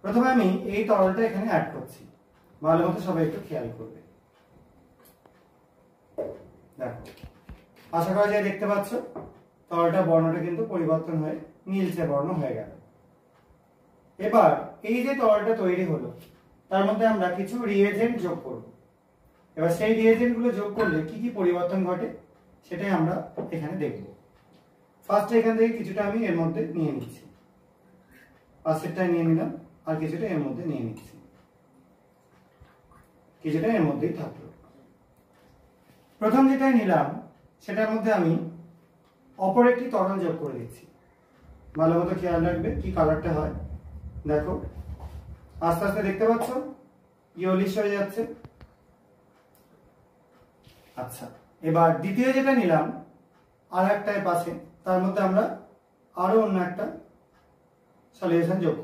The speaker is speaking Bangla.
প্রথমে আমি এই তরলটা এখানে অ্যাড করছি, ভালো মতো সবাই একটু খেয়াল করবে। দেখো, আশা করা যায় দেখতে পাচ্ছ তরলটা বর্ণটা কিন্তু পরিবর্তন হয়ে নীলচে বর্ণ হয়ে গেল। এবার এই যে তরলটা তৈরি হলো তার মধ্যে আমরা কিছু রিএজেন্ট যোগ করব। এবার সেই রিএজেন্ট গুলো যোগ করলে কি কি পরিবর্তন ঘটে সেটাই আমরা এখানে দেখব। ফার্স্টে এখান থেকে কিছুটা আমি এর মধ্যে নিয়ে নিচ্ছি, পাশেরটা নিয়ে নিলাম, আর কিছুটা এর মধ্যে নিয়ে নিচ্ছি, কিছুটা এর মধ্যেই থাকলো। প্রথম যেটা নিলাম সেটার মধ্যে আমি অপর একটি তরল যোগ করে দিচ্ছি। ভালো মতো খেয়াল রাখবে কি কালারটা হয়। দেখো আস্তে আস্তে দেখতে পাচ্ছ ইয়েলোইশ হয়ে যাচ্ছে। আচ্ছা, এবার দ্বিতীয় যেটা নিলাম আর একটার পাশে, তার মধ্যে আমরা আরো অন্য একটা সলিউশন যোগ